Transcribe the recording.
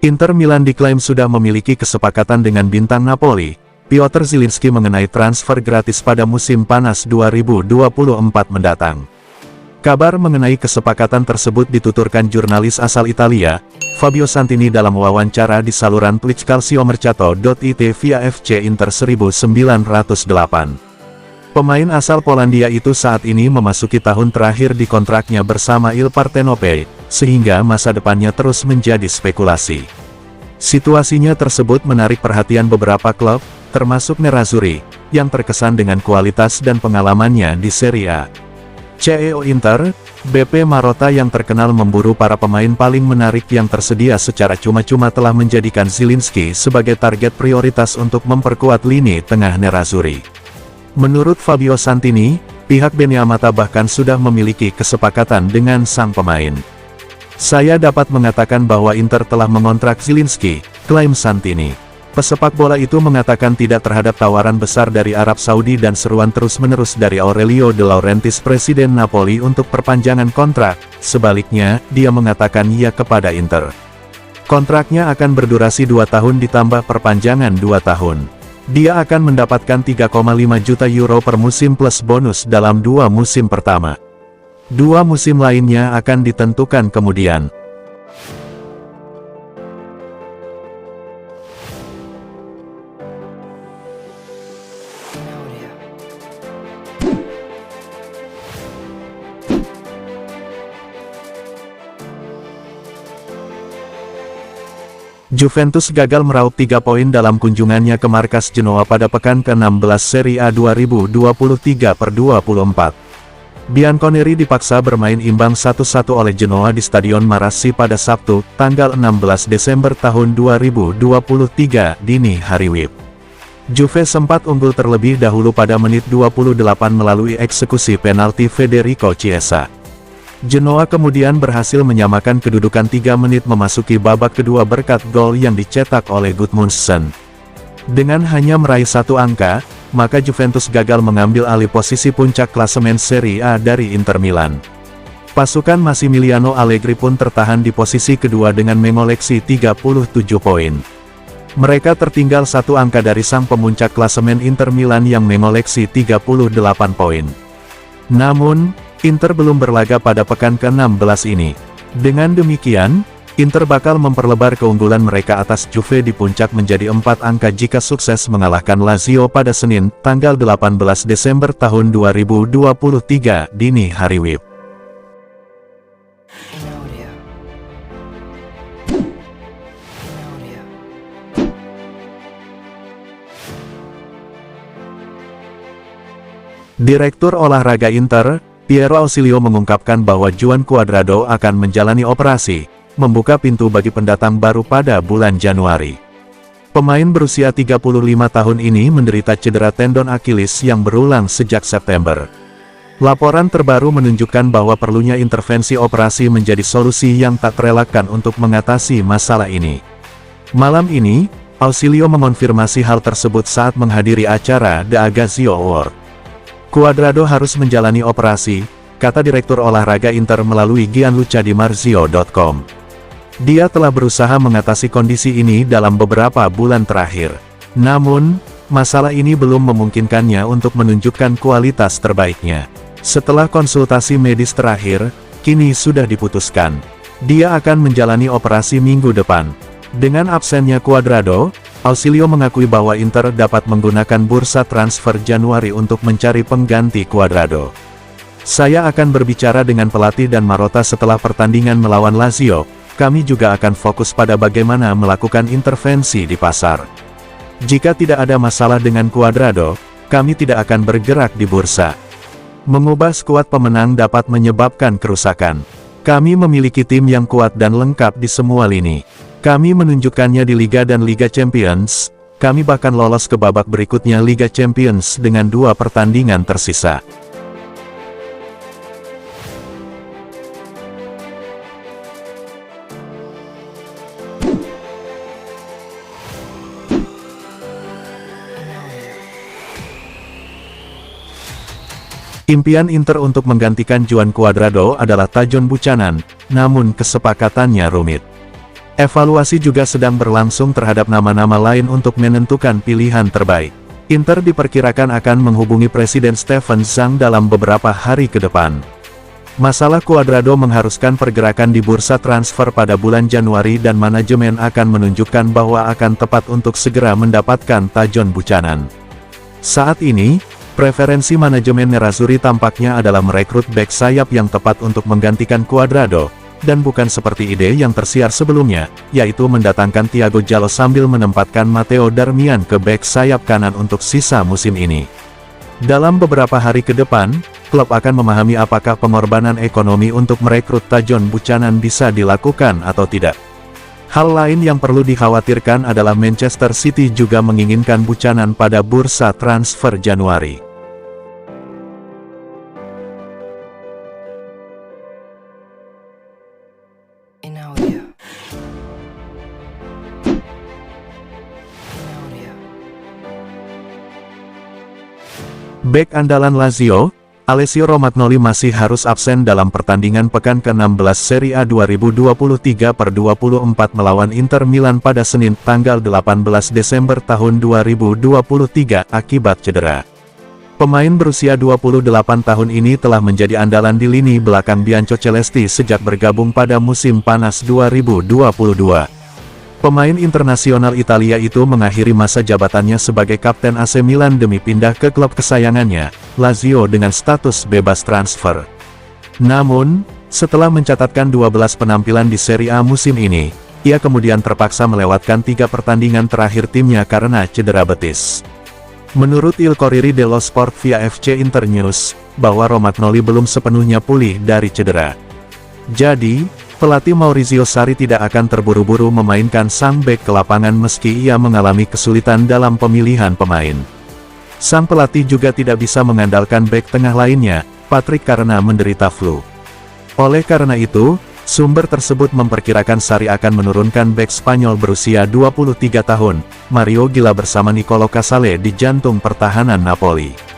Inter Milan diklaim sudah memiliki kesepakatan dengan bintang Napoli, Piotr Zielinski mengenai transfer gratis pada musim panas 2024 mendatang. Kabar mengenai kesepakatan tersebut dituturkan jurnalis asal Italia, Fabio Santini dalam wawancara di saluran Twitch calciomercato.it via FC Inter 1908. Pemain asal Polandia itu saat ini memasuki tahun terakhir di kontraknya bersama Il Partenope, sehingga masa depannya terus menjadi spekulasi. Situasinya tersebut menarik perhatian beberapa klub, termasuk Nerazzurri, yang terkesan dengan kualitas dan pengalamannya di Serie A. CEO Inter, BP Marotta yang terkenal memburu para pemain paling menarik yang tersedia secara cuma-cuma telah menjadikan Zielinski sebagai target prioritas untuk memperkuat lini tengah Nerazzurri. Menurut Fabio Santini, pihak Beniamata bahkan sudah memiliki kesepakatan dengan sang pemain. Saya dapat mengatakan bahwa Inter telah mengontrak Zielinski, klaim Santini. Pesepak bola itu mengatakan tidak terhadap tawaran besar dari Arab Saudi dan seruan terus-menerus dari Aurelio De Laurentiis presiden Napoli untuk perpanjangan kontrak. Sebaliknya, dia mengatakan iya kepada Inter. Kontraknya akan berdurasi 2 tahun ditambah perpanjangan 2 tahun. Dia akan mendapatkan 3,5 juta euro per musim plus bonus dalam 2 musim pertama. 2 musim lainnya akan ditentukan kemudian. Juventus gagal meraup 3 poin dalam kunjungannya ke markas Genoa pada pekan ke-16 Serie A 2023/24. Bianconeri dipaksa bermain imbang 1-1 oleh Genoa di Stadion Marassi pada Sabtu, tanggal 16 Desember tahun 2023 dini hari WIB. Juve sempat unggul terlebih dahulu pada menit 28 melalui eksekusi penalti Federico Chiesa. Genoa kemudian berhasil menyamakan kedudukan 3 menit memasuki babak kedua berkat gol yang dicetak oleh Gudmundsson. Dengan hanya meraih 1 angka, maka Juventus gagal mengambil alih posisi puncak klasemen Serie A dari Inter Milan. Pasukan Massimiliano Allegri pun tertahan di posisi kedua dengan mengoleksi 37 poin. Mereka tertinggal 1 angka dari sang pemuncak klasemen Inter Milan yang mengoleksi 38 poin. Namun, Inter belum berlaga pada pekan ke-16 ini. Dengan demikian, Inter bakal memperlebar keunggulan mereka atas Juve di puncak menjadi 4 angka jika sukses mengalahkan Lazio pada Senin, tanggal 18 Desember tahun 2023 dini hari WIB. Direktur Olahraga Inter, Piero Ausilio mengungkapkan bahwa Juan Cuadrado akan menjalani operasi, membuka pintu bagi pendatang baru pada bulan Januari. Pemain berusia 35 tahun ini menderita cedera tendon Achilles yang berulang sejak September. Laporan terbaru menunjukkan bahwa perlunya intervensi operasi menjadi solusi yang tak terelakkan untuk mengatasi masalah ini. Malam ini, Ausilio mengonfirmasi hal tersebut saat menghadiri acara The Agazio Award. Cuadrado harus menjalani operasi, kata Direktur Olahraga Inter melalui gianluca.dimarzio.com. Dia telah berusaha mengatasi kondisi ini dalam beberapa bulan terakhir. Namun, masalah ini belum memungkinkannya untuk menunjukkan kualitas terbaiknya. Setelah konsultasi medis terakhir, kini sudah diputuskan. Dia akan menjalani operasi minggu depan. Dengan absennya Cuadrado, Ausilio mengakui bahwa Inter dapat menggunakan bursa transfer Januari untuk mencari pengganti Cuadrado. Saya akan berbicara dengan pelatih dan Marotta setelah pertandingan melawan Lazio. Kami juga akan fokus pada bagaimana melakukan intervensi di pasar. Jika tidak ada masalah dengan Cuadrado, kami tidak akan bergerak di bursa. Mengubah skuad pemenang dapat menyebabkan kerusakan. Kami memiliki tim yang kuat dan lengkap di semua lini. Kami menunjukkannya di Liga dan Liga Champions. Kami bahkan lolos ke babak berikutnya Liga Champions dengan 2 pertandingan tersisa. Impian Inter untuk menggantikan Juan Cuadrado adalah Tajon Buchanan, namun kesepakatannya rumit. Evaluasi juga sedang berlangsung terhadap nama-nama lain untuk menentukan pilihan terbaik. Inter diperkirakan akan menghubungi Presiden Steven Zhang dalam beberapa hari ke depan. Masalah Cuadrado mengharuskan pergerakan di bursa transfer pada bulan Januari dan manajemen akan menunjukkan bahwa akan tepat untuk segera mendapatkan Tajon Buchanan. Saat ini, preferensi manajemen Nerazzurri tampaknya adalah merekrut bek sayap yang tepat untuk menggantikan Cuadrado, dan bukan seperti ide yang tersiar sebelumnya, yaitu mendatangkan Thiago Jallo sambil menempatkan Matteo Darmian ke bek sayap kanan untuk sisa musim ini. Dalam beberapa hari ke depan, klub akan memahami apakah pengorbanan ekonomi untuk merekrut Tajon Buchanan bisa dilakukan atau tidak. Hal lain yang perlu dikhawatirkan adalah Manchester City juga menginginkan Buchanan pada bursa transfer Januari. Bek andalan Lazio, Alessio Romagnoli masih harus absen dalam pertandingan pekan ke-16 Serie A 2023/24 melawan Inter Milan pada Senin, tanggal 18 Desember tahun 2023 akibat cedera. Pemain berusia 28 tahun ini telah menjadi andalan di lini belakang Biancocelesti sejak bergabung pada musim panas 2022. Pemain internasional Italia itu mengakhiri masa jabatannya sebagai kapten AC Milan demi pindah ke klub kesayangannya, Lazio dengan status bebas transfer. Namun, setelah mencatatkan 12 penampilan di Serie A musim ini, ia kemudian terpaksa melewatkan 3 pertandingan terakhir timnya karena cedera betis. Menurut Il Corriere dello Sport via FC Internews, bahwa Romagnoli belum sepenuhnya pulih dari cedera. Jadi, pelatih Maurizio Sarri tidak akan terburu-buru memainkan sang bek ke lapangan meski ia mengalami kesulitan dalam pemilihan pemain. Sang pelatih juga tidak bisa mengandalkan bek tengah lainnya, Patrick, karena menderita flu. Oleh karena itu, sumber tersebut memperkirakan Sarri akan menurunkan bek Spanyol berusia 23 tahun, Mario Gila bersama Nicolo Casale di jantung pertahanan Napoli.